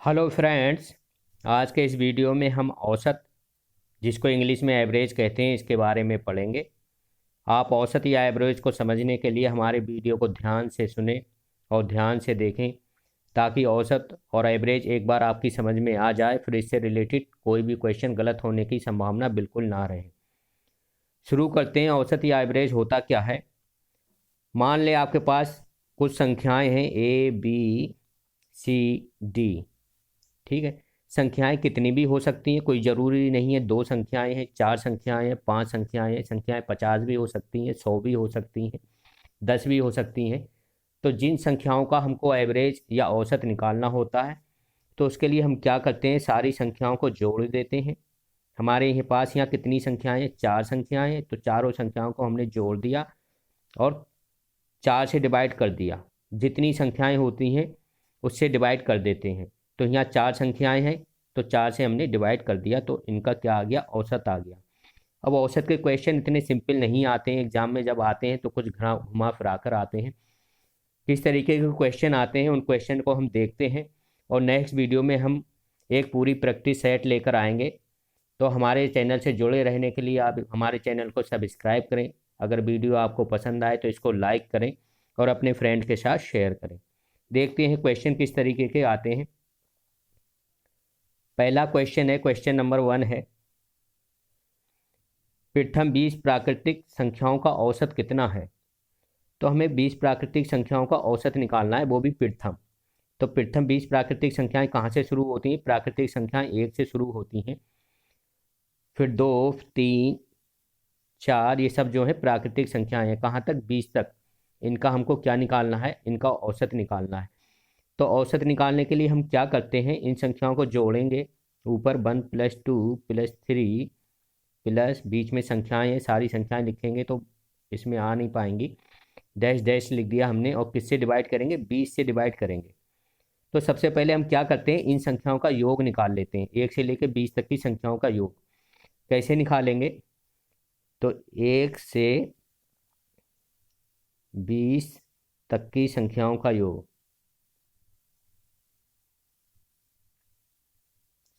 Hello friends. आज के इस वीडियो में हम औसत, जिसको इंग्लिश में एवरेज कहते हैं, इसके बारे में पढ़ेंगे। आप औसत या एवरेज को समझने के लिए हमारे वीडियो को ध्यान से सुने और ध्यान से देखें, ताकि औसत और एवरेज एक बार आपकी समझ में आ जाए, फिर इससे रिलेटेड कोई भी क्वेश्चन गलत होने की संभावना बिल्कुल ना रहे। शुरू करते हैं। औसत या एवरेज होता क्या है। मान लें आपके पास कुछ संख्याएं हैं ABCD। ठीक है। संख्याएं कितनी भी हो सकती हैं, कोई ज़रूरी नहीं है 2 संख्याएं हैं, 4 संख्याएं हैं, 5 संख्याएं हैं। संख्याएं 50 भी हो सकती हैं, 100 भी हो सकती हैं, 10 भी हो सकती हैं। तो जिन संख्याओं का हमको एवरेज या औसत निकालना होता है, तो उसके लिए हम क्या करते हैं, सारी संख्याओं को जोड़ देते हैं। हमारे यहाँ पास यहाँ कितनी संख्याएं हैं, 4 संख्याएं हैं, तो चारों संख्याओं को हमने जोड़ दिया और 4 से डिवाइड कर दिया। जितनी संख्याएं होती हैं उससे डिवाइड कर देते हैं। तो यहाँ 4 संख्याएं हैं, तो 4 से हमने डिवाइड कर दिया, तो इनका क्या आ गया, औसत आ गया। अब औसत के क्वेश्चन इतने सिंपल नहीं आते हैं एग्जाम में, जब आते हैं तो कुछ घुमा फिरा कर आते हैं। किस तरीके के क्वेश्चन आते हैं, उन क्वेश्चन को हम देखते हैं और नेक्स्ट वीडियो में हम एक पूरी प्रैक्टिस सेट लेकर आएंगे। तो हमारे चैनल से जुड़े रहने के लिए आप हमारे चैनल को सब्सक्राइब करें। अगर वीडियो आपको पसंद आए तो इसको लाइक करें और अपने फ्रेंड के साथ शेयर करें। देखते हैं क्वेश्चन किस तरीके के आते हैं। पहला क्वेश्चन है, क्वेश्चन नंबर 1 है, प्रथम 20 प्राकृतिक संख्याओं का औसत कितना है। तो हमें 20 प्राकृतिक संख्याओं का औसत निकालना है, वो भी प्रथम। तो प्रथम 20 प्राकृतिक संख्याएं कहाँ से शुरू होती हैं, प्राकृतिक संख्याएं 1 से शुरू होती हैं, फिर 2, 3, 4, ये सब जो है प्राकृतिक संख्याएं हैं। कहाँ तक, 20 तक। इनका हमको क्या निकालना है, इनका औसत निकालना है। तो औसत निकालने के लिए हम क्या करते हैं, इन संख्याओं को जोड़ेंगे। ऊपर 1 + 2 + 3 प्लस, बीच में संख्याएं हैं, सारी संख्याएं लिखेंगे तो इसमें आ नहीं पाएंगी, डैश डैश लिख दिया हमने। और किससे डिवाइड करेंगे, 20 से डिवाइड करेंगे। तो सबसे पहले हम क्या करते हैं, इन संख्याओं का योग निकाल लेते हैं, 1 से लेकर 20 तक की संख्याओं का योग। कैसे निकालेंगे, तो 1 से 20 तक की संख्याओं का योग,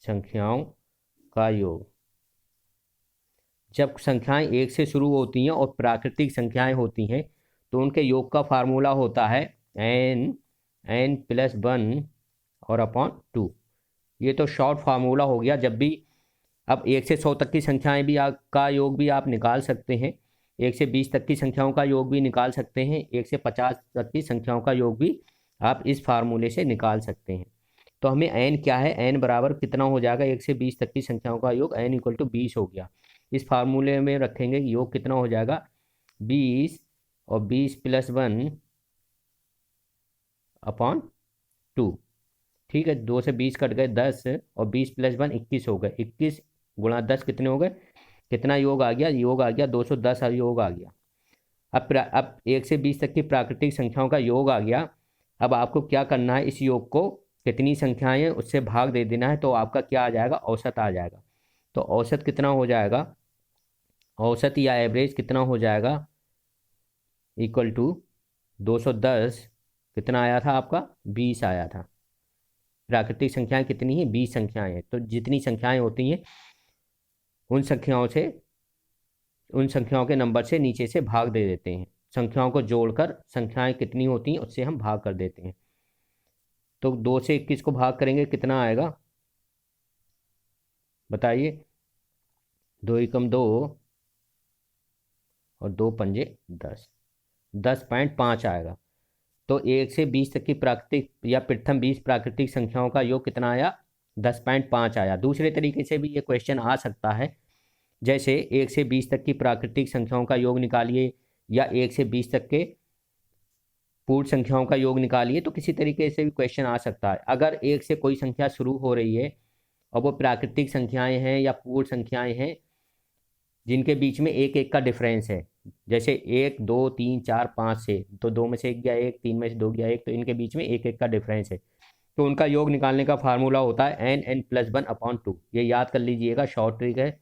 संख्याओं का योग। जब संख्याएं 1 से शुरू होती हैं और प्राकृतिक संख्याएं होती हैं, तो उनके योग का फार्मूला होता है n+1 और अपॉन 2। ये तो शॉर्ट फार्मूला हो गया। जब भी, अब 1 से 100 तक की संख्याएं भी का योग भी आप निकाल सकते हैं, 1 से 20 तक की संख्याओं का योग भी निकाल सकते हैं, 1 से 50 तक की संख्याओं का योग भी आप इस फार्मूले से निकाल सकते हैं। तो हमें n क्या है, n बराबर कितना हो जाएगा, 1 से 20 तक की संख्याओं का योग, n = 20 हो गया। इस फार्मूले में रखेंगे, योग कितना हो जाएगा, 20 और 20 + 1 अपॉन 2। ठीक है, 2 से 20 कट गए 10, और 20 + 1 21 हो गए। 21 गुणा 10 कितने हो गए, कितना योग आ गया, योग आ गया 210 योग आ गया। अब 1 से 20 तक की प्राकृतिक संख्याओं का योग आ गया। अब आपको क्या करना है, इस योग को कितनी संख्याएं हैं उससे भाग दे देना है, तो आपका क्या आ जाएगा, औसत आ जाएगा। तो औसत कितना हो जाएगा, औसत या एवरेज कितना हो जाएगा, = 210। कितना आया था आपका, 20 आया था। प्राकृतिक संख्याएं कितनी है, 20 संख्याएं हैं। तो जितनी संख्याएं होती हैं उन संख्याओं से, उन संख्याओं के नंबर से नीचे से भाग दे देते हैं। संख्याओं को जोड़कर संख्याएं कितनी होती हैं उससे हम भाग कर देते हैं। तो 2 से 21 को भाग करेंगे, कितना आएगा बताइए, 2 × 2 और 2 × 5 10, 10.5 आएगा। तो 1 से 20 तक की प्राकृतिक या प्रथम 20 प्राकृतिक संख्याओं का योग कितना आया, 10.5 आया। दूसरे तरीके से भी ये क्वेश्चन आ सकता है, जैसे 1 से 20 तक की प्राकृतिक संख्याओं का योग निकालिए, या 1 से 20 तक के पूर्ण संख्याओं का योग निकालिए। तो किसी तरीके से भी क्वेश्चन आ सकता है। अगर 1 से कोई संख्या शुरू हो रही है और वो प्राकृतिक संख्याएं हैं या पूर्ण संख्याएं हैं, जिनके बीच में एक एक का डिफरेंस है, जैसे 1, 2, 3, 4, 5 से, तो 2 में से 1 गया 1, 3 में से 2 गया 1, तो इनके बीच में एक एक का डिफरेंस है। तो उनका योग निकालने का फार्मूला होता है n+1/2। ये याद कर लीजिएगा, शॉर्ट ट्रिक है।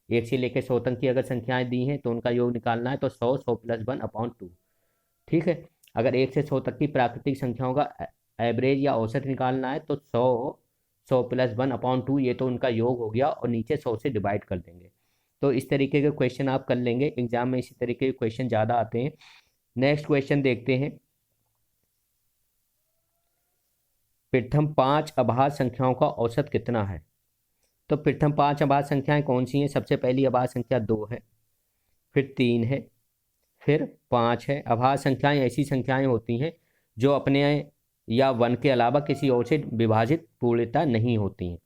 1 से लेकर 100 तक की अगर संख्याएं दी हैं तो उनका योग निकालना है, तो 100, 100 + 1/2। ठीक है। अगर 1 से 100 तक की प्राकृतिक संख्याओं का एवरेज या औसत निकालना है, तो 100 100+1/2 ये तो उनका योग हो गया और नीचे 100 से डिवाइड कर देंगे। तो इस तरीके के क्वेश्चन आप कर लेंगे, एग्जाम में इसी तरीके के क्वेश्चन ज़्यादा आते हैं। नेक्स्ट क्वेश्चन देखते हैं। प्रथम 5 अभाज्य संख्याओं का औसत कितना है? तो प्रथम 5 अभाज्य संख्याएं कौन सी हैं? सबसे पहली अभाज्य संख्या 2 है, फिर 3 है, फिर 5 है। अभाज्य संख्याएं ऐसी संख्याएं होती हैं जो अपने या 1 के अलावा किसी और से विभाजित पूर्णतः नहीं होती हैं।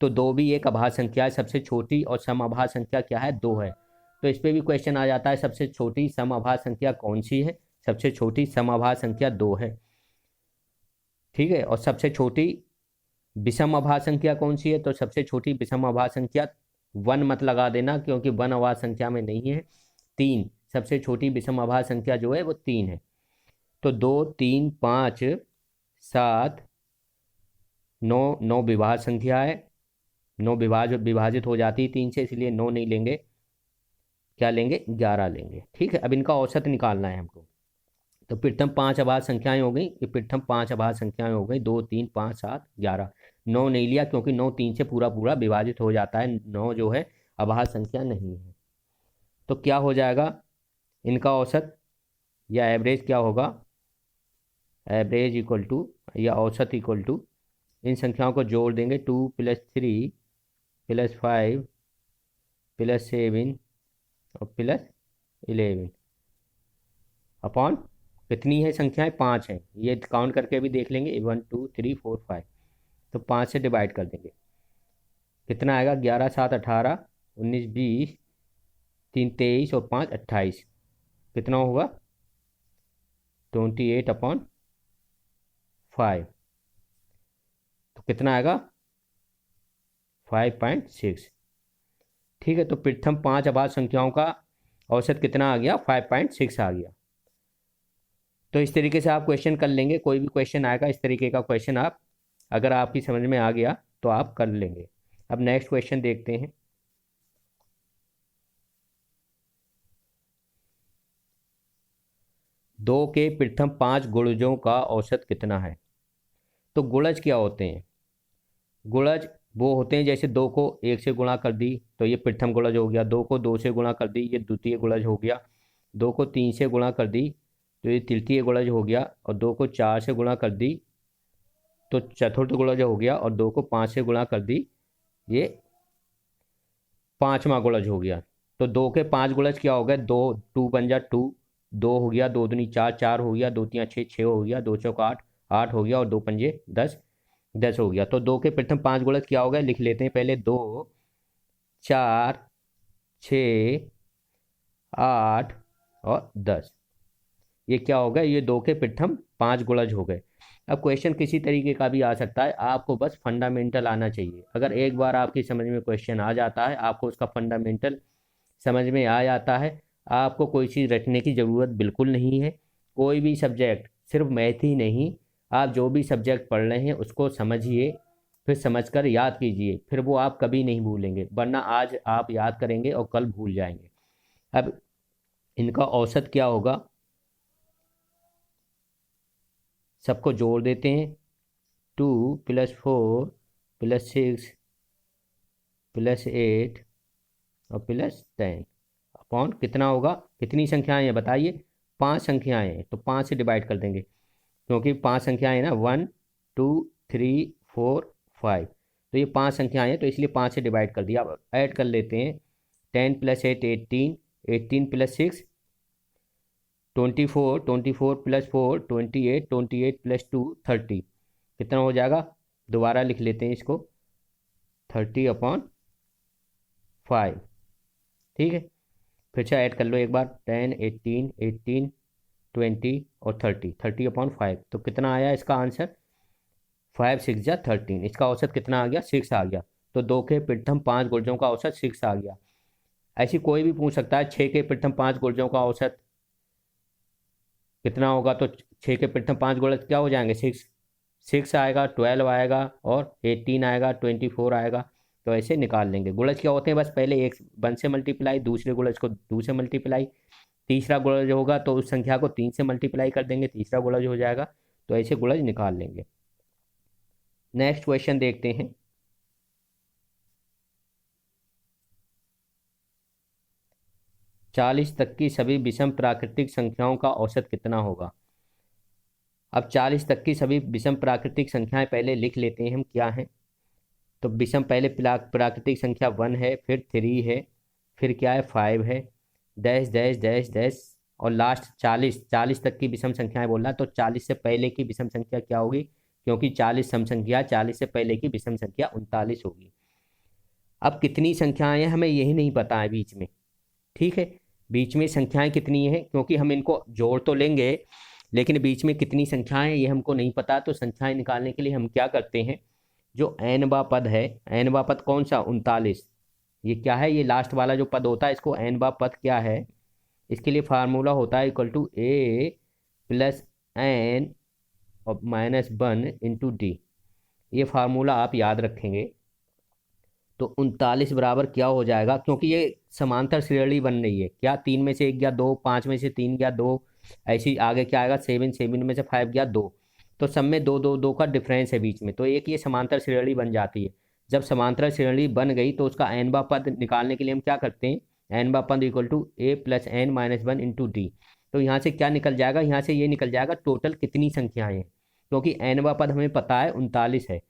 तो 2 भी एक अभाज्य संख्या है। सबसे छोटी और समअभाज्य संख्या क्या है? 2 है। तो इस पर भी क्वेश्चन आ जाता है, सबसे छोटी समअभाज्य संख्या कौन सी है? सबसे छोटी समअभाज्य संख्या 2 है, ठीक है। और सबसे छोटी विषम अभाज्य संख्या कौन सी है? तो सबसे छोटी विषम अभाज्य संख्या 1 मत लगा देना, क्योंकि 1 अभाज्य संख्या में नहीं है। 3 सबसे छोटी विषम अभाज्य संख्या जो है वो 3 है। तो 2, 3, 5, 7, 9, 9 विभाज्य संख्या है। 9 विभाजित हो जाती है 3 से, इसलिए 9 नहीं लेंगे, क्या लेंगे? 11 लेंगे, ठीक है। अब इनका औसत निकालना है हमको। तो प्रथम 5 अभाज्य संख्याएं हो गई, ये प्रथम 5 अभाज्य संख्याएं हो गई, 2, 3, 5, 7, 11। 9 नहीं लिया क्योंकि 9 3 से पूरा पूरा विभाजित हो जाता है, 9 जो है अभाज्य संख्या नहीं है। तो क्या हो जाएगा इनका औसत या एवरेज? क्या होगा? एवरेज इक्वल टू या औसत इक्वल टू, इन संख्याओं को जोड़ देंगे, 2 + 3 + 5 + 7 और +11 अपॉन कितनी है संख्याएं? 5 हैं। ये काउंट करके भी देख लेंगे, 1 2 3 4 5। तो 5 से डिवाइड कर देंगे, कितना आएगा? 11 7 18 19 20 3 23 और 5 28। कितना होगा? 28/5। तो कितना आएगा? 5.6, ठीक है। तो प्रथम 5 अभाज्य संख्याओं का औसत कितना आ गया? 5.6 आ गया। तो इस तरीके से आप क्वेश्चन कर लेंगे, कोई भी क्वेश्चन आएगा इस तरीके का क्वेश्चन आप, अगर आपकी समझ में आ गया तो आप कर लेंगे। अब नेक्स्ट क्वेश्चन देखते हैं। दो के प्रथम 5 गुणजों का औसत कितना है? तो गुणज क्या होते हैं? गुणज वो होते हैं, जैसे 2 को 1 से गुणा कर दी तो ये प्रथम गुणज हो गया, 2 को 2 से गुणा कर दी ये द्वितीय गुणज हो गया, 2 को 3 से गुणा कर दी तो ये तृतीय गुणज हो गया, और 2 को 4 से गुणा कर दी तो चतुर्थ गुणज हो गया, और 2 को 5 से गुणा कर दी ये 5वां गुणज हो गया। तो 2 के 5 गुणज क्या हो गए? 2 2 बन जा 2, 2 हो गया, 2 दूनी 4, 4 हो गया, 2 3 6, 6 हो गया, 2 चौका 8, 8 हो गया, और 2 पंजे 10, 10 हो गया। तो 2 के प्रथम 5 गुणज क्या हो गए? लिख लेते हैं पहले, 2 4 6 8 और 10। ये क्या हो गया? ये 2 के प्रथम 5 गुणज हो गए। अब क्वेश्चन किसी तरीके का भी आ सकता है, आपको बस फंडामेंटल आना चाहिए। अगर एक बार आपकी समझ में क्वेश्चन आ जाता है, आपको उसका फंडामेंटल समझ में आ जाता है, आपको कोई चीज़ रटने की ज़रूरत बिल्कुल नहीं है। कोई भी सब्जेक्ट, सिर्फ मैथ ही नहीं, आप जो भी सब्जेक्ट पढ़ रहे हैं उसको समझिए, फिर समझकर याद कीजिए, फिर वो आप कभी नहीं भूलेंगे, वरना आज आप याद करेंगे और कल भूल जाएंगे। अब इनका औसत क्या होगा? सबको जोड़ देते हैं, 2 + 4 + 6 + 8 और +10 अपॉन कितना होगा? कितनी संख्याएं हैं बताइए? 5 संख्याएं हैं, तो 5 से डिवाइड कर देंगे, क्योंकि 5 संख्याएं हैं ना, 1 2 3 4 5। तो ये 5 संख्याएं हैं, तो इसलिए 5 से डिवाइड कर दिया। अब ऐड कर लेते हैं, 10 + 8 18, 18 + 6 24, 24 + 4 28, 28 + 2 30। कितना हो जाएगा? दोबारा लिख लेते हैं इसको, 30/5, ठीक है। फिर से ऐड कर लो एक बार, 10 18 18 20 और 30, 30/5। तो कितना आया इसका आंसर? 5 6 जा 13। इसका औसत कितना आ गया? 6 आ गया। तो 2 के प्रथम 5 गुणजों का औसत 6 आ गया। ऐसी कोई भी पूछ सकता है, 6 के प्रथम 5 गुणजों का औसत कितना होगा? तो 6 के प्रथम 5 गुणज क्या हो जाएंगे? 6 6 आएगा, 12 आएगा और 18 आएगा, 24 आएगा। तो ऐसे निकाल लेंगे। गुणज क्या होते हैं? बस पहले एक 1 से मल्टीप्लाई, दूसरे गुणज को 2 से मल्टीप्लाई, तीसरा गुणज होगा तो उस संख्या को 3 से मल्टीप्लाई कर देंगे, तीसरा गुणज हो जाएगा। तो ऐसे गुणज निकाल लेंगे। नेक्स्ट क्वेश्चन देखते हैं। 40 तक की सभी विषम प्राकृतिक संख्याओं का औसत कितना होगा। अब 40 तक की सभी विषम प्राकृतिक संख्याएं पहले लिख लेते हैं हम क्या हैं। तो विषम पहले प्राकृतिक संख्या 1 है, फिर 3 है, फिर क्या है 5 है, डैश डैश डैश डैश, और लास्ट 40 तक की विषम संख्याएं बोल रहा है। तो 40 से पहले की विषम संख्या क्या होगी, क्योंकि 40 सम संख्या, 40 से पहले की विषम संख्या 39 होगी। अब कितनी संख्याएं हैं हमें यही नहीं पता है बीच में, ठीक है। बीच में संख्याएं कितनी हैं, क्योंकि हम इनको जोड़ तो लेंगे लेकिन बीच में कितनी संख्याएं ये हमको नहीं पता। तो संख्याएं निकालने के लिए हम क्या करते हैं, जो n वां पद है, n वां पद कौन सा 39, ये क्या है, ये लास्ट वाला जो पद होता है इसको n वां पद क्या है, इसके लिए फार्मूला होता है equal to a plus n और -1 इंटू डी। ये फार्मूला आप याद रखेंगे। तो 39 बराबर क्या हो जाएगा, क्योंकि ये समांतर श्रेणी बन रही है, क्या 3 में से 1 गया 2, 5 में से 3 गया 2, ऐसी आगे क्या आएगा 7, 7 में से 5 गया 2, तो सब में 2 2 2 का डिफरेंस है बीच में, तो एक ये समांतर श्रेणी बन जाती है। जब समांतर श्रेणी बन गई तो उसका n वां पद निकालने के लिए हम क्या करते हैं, n वां पद equal to a plus n minus 1 into D. तो यहाँ से क्या निकल जाएगा, यहाँ से ये निकल जाएगा टोटल कितनी संख्याएं हैं, क्योंकि n वां पद हमें पता है 39 है।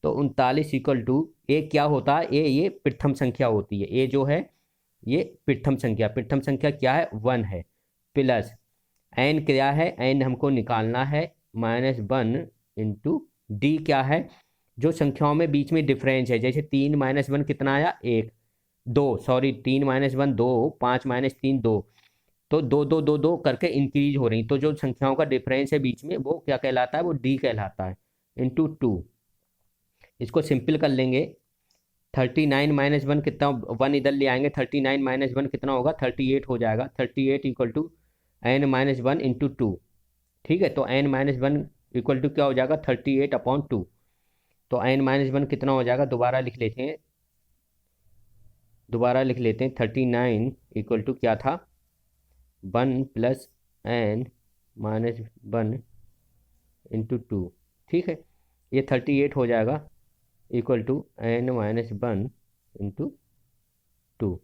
तो 39 इक्वल टू ए क्या होता है, ए ये प्रथम संख्या होती है, ए जो है ये प्रथम संख्या क्या है 1 है, प्लस एन क्या है, एन हमको निकालना है -1 इंटू डी क्या है, जो संख्याओं में बीच में डिफरेंस है, जैसे 3 -1 कितना आया 1, 2 सॉरी 3 -1 2, 5 -3 2, तो 2 2 2 2 करके इंक्रीज हो रही, तो जो संख्याओं का डिफरेंस है बीच में वो क्या कहलाता है, वो डी कहलाता है, इंटू 2। इसको सिंपल कर लेंगे, 39 -1 कितना, 1 इधर ले आएंगे, 39 -1 कितना होगा 38 हो जाएगा, 38 इक्वल टू n-1 इंटू 2, ठीक है। तो n-1 इक्वल टू क्या हो जाएगा 38/2। तो n-1 कितना हो जाएगा, दोबारा लिख लेते हैं 39 इक्वल टू क्या था 1 प्लस n-1 इंटू 2, ठीक है। ये 38 हो जाएगा इक्वल टू n-1 इंटू 2।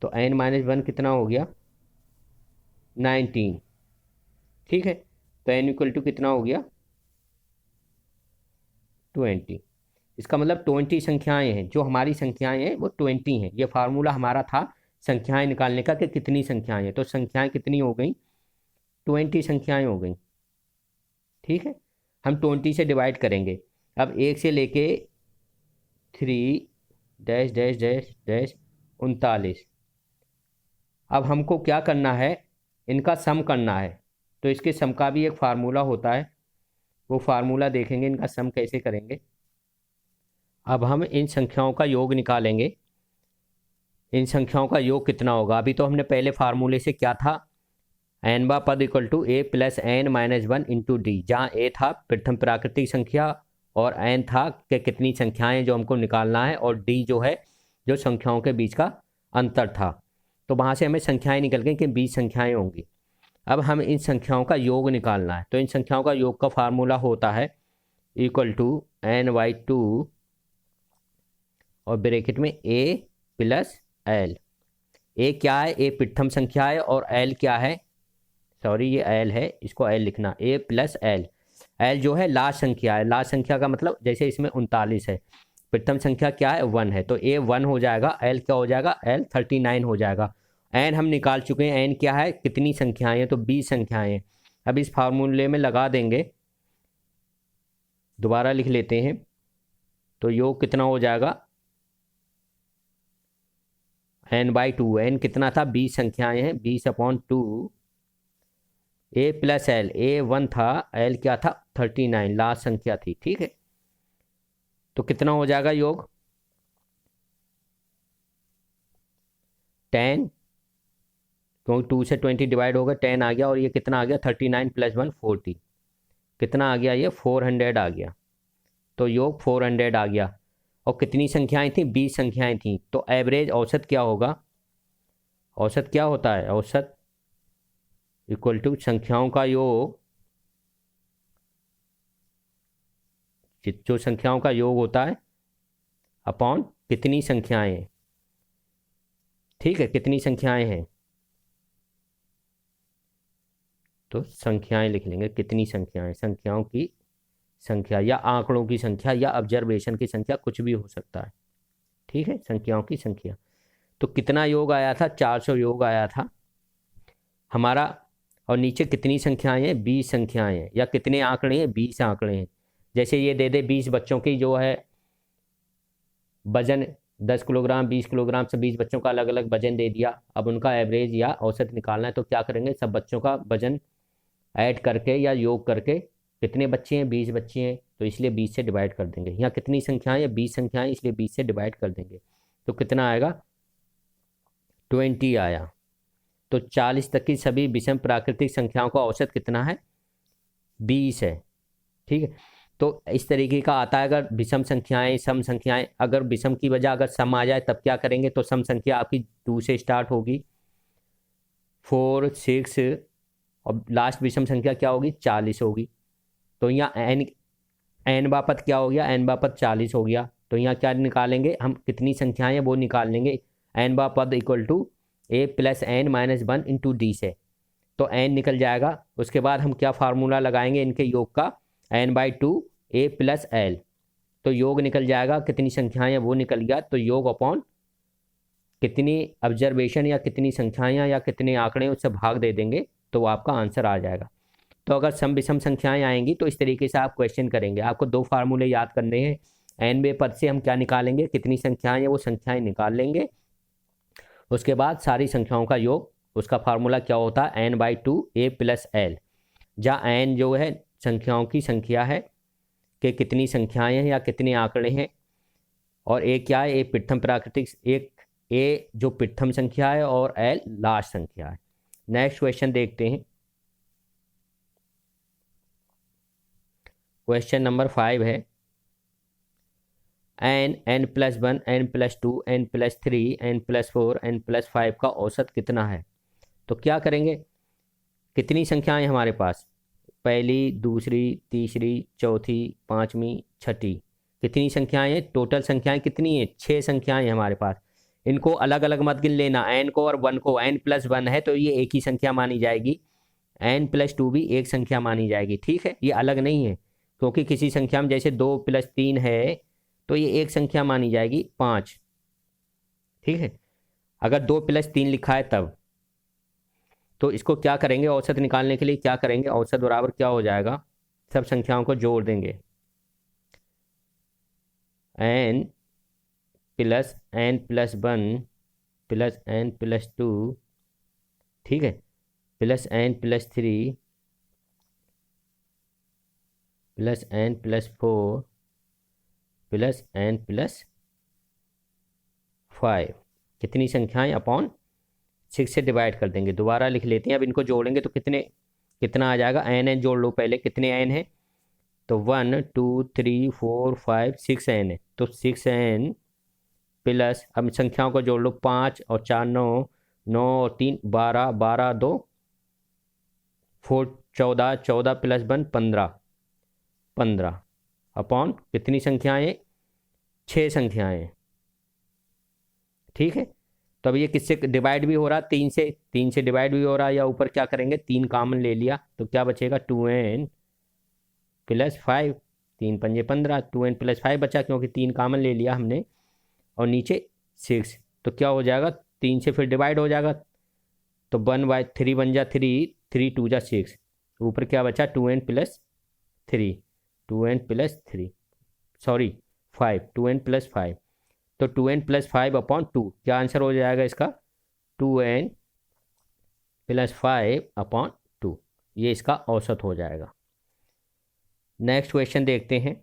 तो n-1 कितना हो गया 19, ठीक है। तो n इक्वल टू कितना हो गया 20। इसका मतलब 20 संख्याएं हैं, जो हमारी संख्याएं हैं वो 20 हैं। ये फार्मूला हमारा था संख्याएं निकालने का कि कितनी संख्याएं हैं, तो संख्याएं कितनी हो गई 20 संख्याएं हो गई, ठीक है। हम 20 से डिवाइड करेंगे, अब 1 से लेके 3 डैश डैश डैश डैश 39। अब हमको क्या करना है, इनका सम करना है, तो इसके सम का भी एक फार्मूला होता है, वो फार्मूला देखेंगे इनका सम कैसे करेंगे। अब हम इन संख्याओं का योग निकालेंगे, इन संख्याओं का योग कितना होगा। अभी तो हमने पहले फार्मूले से क्या था, n-वां पद equal to a plus n-1 into D, जहाँ a था प्रथम प्राकृतिक संख्या और n था कि कितनी संख्याएं जो हमको निकालना है, और d जो है जो संख्याओं के बीच का अंतर था। तो वहाँ से हमें संख्याएं निकल गई कि 20 संख्याएं होंगी। अब हम इन संख्याओं का योग निकालना है, तो इन संख्याओं का योग का फार्मूला होता है इक्वल टू n/2 और ब्रैकेट में a प्लस l। a क्या है, a प्रथम संख्या है, और l क्या है, सॉरी ये l है, इसको l लिखना, a प्लस l। l जो है लास्ट संख्या है, लास्ट संख्या का मतलब जैसे इसमें 39 है, प्रथम संख्या क्या है 1 है, तो a 1 हो जाएगा, l क्या हो जाएगा l 39 हो जाएगा। n हम निकाल चुके हैं, n क्या है कितनी संख्याएं हैं, तो 20 संख्याएं हैं। अब इस फार्मूले में लगा देंगे, दोबारा लिख लेते हैं, तो योग कितना हो जाएगा n/2, n कितना था 20 संख्याएं हैं, 20/2 a प्लस l, a 1 था, l क्या था 39 लास्ट संख्या थी, ठीक है। तो कितना हो जाएगा योग 10, क्योंकि 2 से 20 डिवाइड होगा 10 आ गया, और ये कितना आ गया 39 + 1 40, कितना आ गया ये 400 आ गया। तो योग 400 आ गया, और कितनी संख्याएं थी 20 संख्याएं थी। तो एवरेज औसत क्या होगा, औसत क्या होता है, औसत इक्वल टू संख्याओं का योग, जो संख्याओं का योग होता है अपॉन कितनी संख्याएं हैं, ठीक है, कितनी संख्याएं हैं। तो संख्याएं लिख लेंगे, कितनी संख्याएं, संख्याओं की संख्या या आंकड़ों की संख्या या ऑब्जर्वेशन की संख्या, कुछ भी हो सकता है। ठीक है, संख्याओं की संख्या। तो कितना योग आया था, 400 योग आया था हमारा। और नीचे कितनी संख्याएं हैं, 20 संख्याएं हैं, या कितने आंकड़े हैं, 20 आंकड़े हैं। जैसे ये दे दे 20 बच्चों की जो है वजन 10 किलोग्राम, 20 किलोग्राम से 20 बच्चों का अलग अलग वजन दे दिया। अब उनका एवरेज या औसत निकालना है, तो क्या करेंगे, सब बच्चों का वजन ऐड करके या योग करके, कितने बच्चे हैं, 20 बच्चे हैं, तो इसलिए 20 से डिवाइड कर देंगे। यहाँ कितनी संख्याएं हैं, 20 संख्याएं, इसलिए 20 से डिवाइड कर देंगे। तो कितना आएगा, 20 आया। तो 40 तक की सभी विषम प्राकृतिक संख्याओं का औसत कितना है, 20 है। ठीक है, तो इस तरीके का आता है। अगर विषम संख्याएं, सम संख्याएं, अगर विषम की वजह अगर सम आ जाए तब क्या करेंगे, तो सम संख्या आपकी 2 से स्टार्ट होगी, 4, 6, और लास्ट विषम संख्या क्या होगी, 40 होगी। तो यहाँ एन बापत क्या हो गया, एन बापत 40 हो गया। तो यहाँ क्या निकालेंगे हम, कितनी संख्याएं हैं वो निकाल लेंगे। एन बापत equal to A plus N minus 1 into D से, तो एन निकल जाएगा। उसके बाद हम क्या फार्मूला लगाएंगे इनके योग का, N by 2 A plus L, तो योग निकल जाएगा, कितनी संख्याएं हैं वो निकल गया। तो योग अपॉन कितनी ऑब्जर्वेशन या कितनी संख्याएं या कितने आंकड़े, उससे भाग दे देंगे, तो वो आपका आंसर आ जाएगा। तो अगर सम विषम संख्याएं आएंगी तो इस तरीके से आप क्वेश्चन करेंगे। आपको 2 फार्मूले याद करने हैं। एन बे पद से हम क्या निकालेंगे, कितनी संख्याएं हैं वो संख्याएं निकाल लेंगे। उसके बाद सारी संख्याओं का योग, उसका फार्मूला क्या होता है, N by 2 A plus L, जहाँ एन जो है संख्याओं की संख्या है कि कितनी संख्याएं हैं या कितने आंकड़े हैं, और ए क्या है, ए प्रथम प्राकृतिक, एक ए जो प्रथम संख्या है और एल लास्ट संख्या है। नेक्स्ट क्वेश्चन देखते हैं। क्वेश्चन नंबर 5 है, N plus 1, N plus 2, N plus 3, N plus 4, N plus 5 का औसत कितना है। तो क्या करेंगे, कितनी संख्याएं हमारे पास, पहली, दूसरी, तीसरी, चौथी, पांचवी, छठी, कितनी संख्याएं हैं, टोटल संख्याएं कितनी है, 6 संख्याएं हमारे पास। इनको अलग अलग मत गिन लेना, एन को और 1 को। एन प्लस 1 है तो ये एक ही संख्या मानी जाएगी, एन प्लस 2 भी एक संख्या मानी जाएगी। ठीक है, ये अलग नहीं है, क्योंकि किसी संख्या में जैसे 2 प्लस 3 है तो ये एक संख्या मानी जाएगी, 5। ठीक है, अगर 2 प्लस 3 लिखा है तब, तो इसको क्या करेंगे, औसत निकालने के लिए क्या करेंगे, औसत बराबर क्या हो जाएगा, सब संख्याओं को जोड़ देंगे, N plus 1 plus N plus 2, ठीक है, plus N plus 3 plus N plus 4 plus N plus 5, कितनी संख्याएं, अपॉन 6 से डिवाइड कर देंगे। दोबारा लिख लेते हैं। अब इनको जोड़ेंगे तो कितना आ जाएगा, एन जोड़ लो पहले, कितने एन है, तो 1 2 3 4 5 6 एन है, तो 6 एन प्लस, अब संख्याओं को जोड़ लो, 5 और 4 9, 9 और 3 12, 12 2 4 14, 14 प्लस 1 15, 15 अपॉन कितनी संख्याएं, 6 संख्याएं। ठीक है, तो अब ये किससे डिवाइड भी हो रहा, 3 से डिवाइड भी हो रहा है, या ऊपर क्या करेंगे, 3 कॉमन ले लिया, तो क्या बचेगा, 2n प्लस 5, 3 पंजे 15, 2n प्लस 5 बचा, क्योंकि 3 कॉमन ले लिया हमने, और नीचे 6, तो क्या हो जाएगा, 3 से फिर डिवाइड हो जाएगा, तो 1/3 बन जा 3, 3 2 जा 6, ऊपर क्या बचा, 2n plus 3, 2n plus 3, sorry 5, 2n plus 5, तो 2n प्लस 5 अपॉन 2, क्या आंसर हो जाएगा इसका, 2n प्लस 5 अपॉन 2, ये इसका औसत हो जाएगा। नेक्स्ट क्वेश्चन देखते हैं।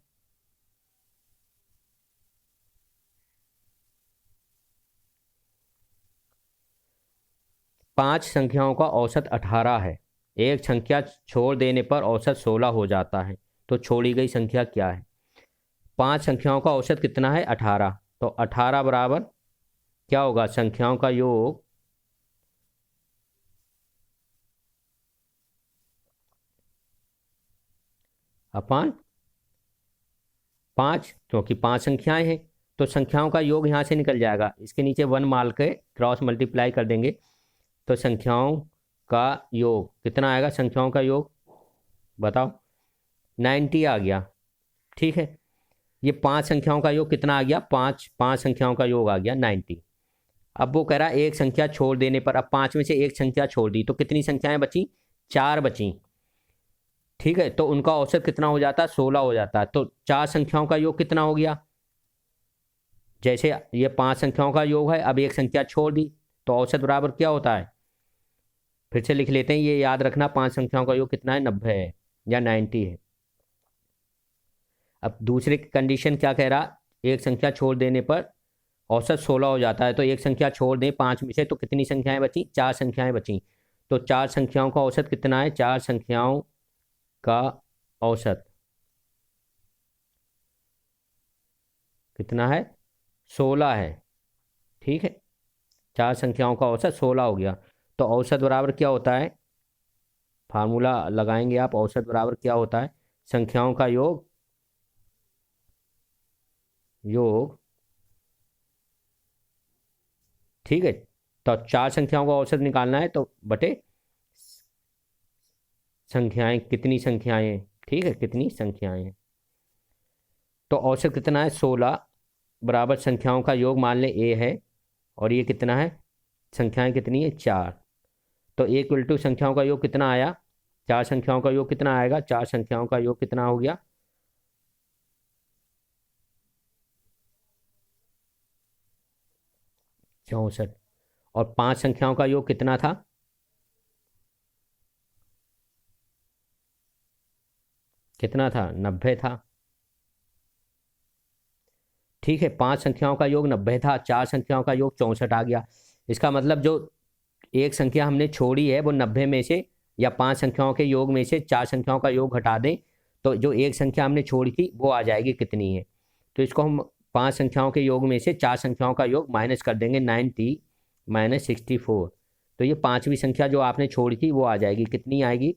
पांच संख्याओं का औसत 18 है, एक संख्या छोड़ देने पर औसत 16 हो जाता है, तो छोड़ी गई संख्या क्या है। 5 संख्याओं का औसत कितना है, 18, तो 18 बराबर क्या होगा, संख्याओं का योग अपान 5, क्योंकि 5 संख्याएं हैं, तो संख्याओं का योग यहाँ से निकल जाएगा, इसके नीचे 1 माल के क्रॉस मल्टीप्लाई कर देंगे, तो संख्याओं का योग कितना आएगा, संख्याओं का योग बताओ, 90 आ गया। ठीक है, ये 5 संख्याओं का योग कितना आ गया, 5 संख्याओं का योग आ गया 90। अब वो कह रहा है एक संख्या छोड़ देने पर, अब 5 में से एक संख्या छोड़ दी तो कितनी संख्याएं बची, 4 बची। ठीक है, तो उनका औसत कितना हो जाता है, 16 हो जाता है। तो 4 संख्याओं का योग कितना हो गया, जैसे ये 5 संख्याओं का योग है, अब एक संख्या छोड़ दी तो औसत बराबर क्या होता है, फिर से लिख लेते हैं, ये याद रखना 5 संख्याओं का योग कितना है, 90 है या 90 है। अब दूसरी कंडीशन क्या कह रहा, एक संख्या छोड़ देने पर औसत 16 हो जाता है। तो एक संख्या छोड़ दें 5 में से तो कितनी संख्याएं बची, 4 संख्याएं बची। तो 4 संख्याओं का औसत कितना है, 4 संख्याओं का औसत कितना है, 16 है। ठीक है, 4 संख्याओं का औसत 16 हो गया। तो औसत बराबर क्या होता है, फार्मूला लगाएंगे आप, औसत बराबर क्या होता है, संख्याओं का योग योग। ठीक है, तो 4 संख्याओं का औसत निकालना है तो बटे संख्याएं, कितनी संख्याएं, ठीक है, कितनी संख्याएं। तो औसत कितना है, 16 बराबर संख्याओं का योग मान ले ए है, और ये कितना है, संख्याएं कितनी है, 4। तो ए इक्वल टू संख्याओं का योग कितना आया, 4 संख्याओं का योग कितना आएगा, 4 संख्याओं का योग कितना हो गया, 64। और 5 संख्याओं का योग कितना था, कितना था, 90 था। ठीक है, 5 संख्याओं का योग 90 था, 4 संख्याओं का योग 64 आ गया। इसका मतलब जो एक संख्या हमने छोड़ी है वो 90 में से, या 5 संख्याओं के योग में से 4 संख्याओं का योग घटा दें तो जो एक संख्या हमने छोड़ी थी वो आ जाएगी कितनी है। तो इसको हम 5 संख्याओं के योग में से 4 संख्याओं का योग माइनस कर देंगे, 90 माइनस 64। तो ये 5वीं संख्या जो आपने छोड़ी थी वो आ जाएगी, कितनी आएगी,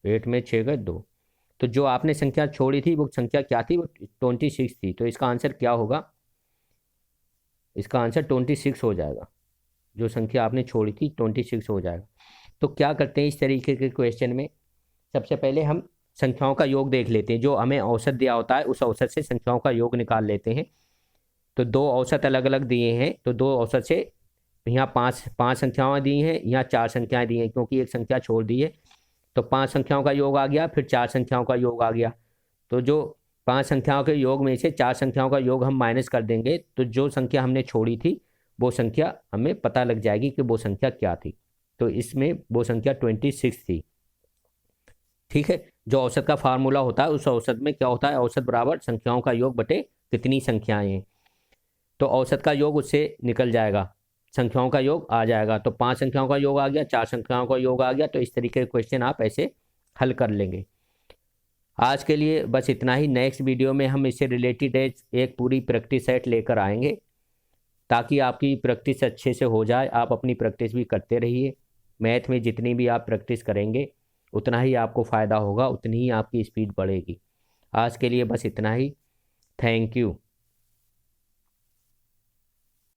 पेट में 6 गए 2। तो जो आपने संख्या छोड़ी थी वो संख्या क्या थी, वो 26 थी। तो इसका आंसर क्या होगा, इसका आंसर 26 हो जाएगा, जो संख्या आपने छोड़ी थी 26 हो जाएगा। तो क्या करते हैं इस तरीके के क्वेश्चन में, सबसे पहले हम संख्याओं का योग देख लेते हैं, जो हमें औसत दिया होता है उस औसत से संख्याओं का योग निकाल लेते हैं। तो 2 औसत अलग अलग दिए हैं, तो 2 औसत से यहाँ 5 संख्याएं दी हैं, यहाँ 4 संख्याएं दी हैं, क्योंकि एक संख्या छोड़ दी है। तो 5 संख्याओं का योग आ गया, फिर 4 संख्याओं का योग आ गया। तो जो 5 संख्याओं के योग में से 4 संख्याओं का योग हम माइनस कर देंगे तो जो संख्या हमने छोड़ी थी वो संख्या हमें पता लग जाएगी कि वो संख्या क्या थी। तो इसमें वो संख्या 26 थी। ठीक है, जो औसत का फार्मूला होता है उस औसत में क्या होता है, औसत बराबर संख्याओं का योग बटे कितनी संख्याएं हैं। तो औसत का योग उससे निकल जाएगा, संख्याओं का योग आ जाएगा। तो 5 संख्याओं का योग आ गया, 4 संख्याओं का योग आ गया। तो इस तरीके के क्वेश्चन आप ऐसे हल कर लेंगे। आज के लिए बस इतना ही। नेक्स्ट वीडियो में हम इससे रिलेटेड एक पूरी प्रैक्टिस सेट लेकर आएंगे, ताकि आपकी प्रैक्टिस अच्छे से हो जाए। आप अपनी प्रैक्टिस भी करते रहिए। मैथ में जितनी भी आप प्रैक्टिस करेंगे उतना ही आपको फ़ायदा होगा, उतनी ही आपकी स्पीड बढ़ेगी। आज के लिए बस इतना ही। Thank you.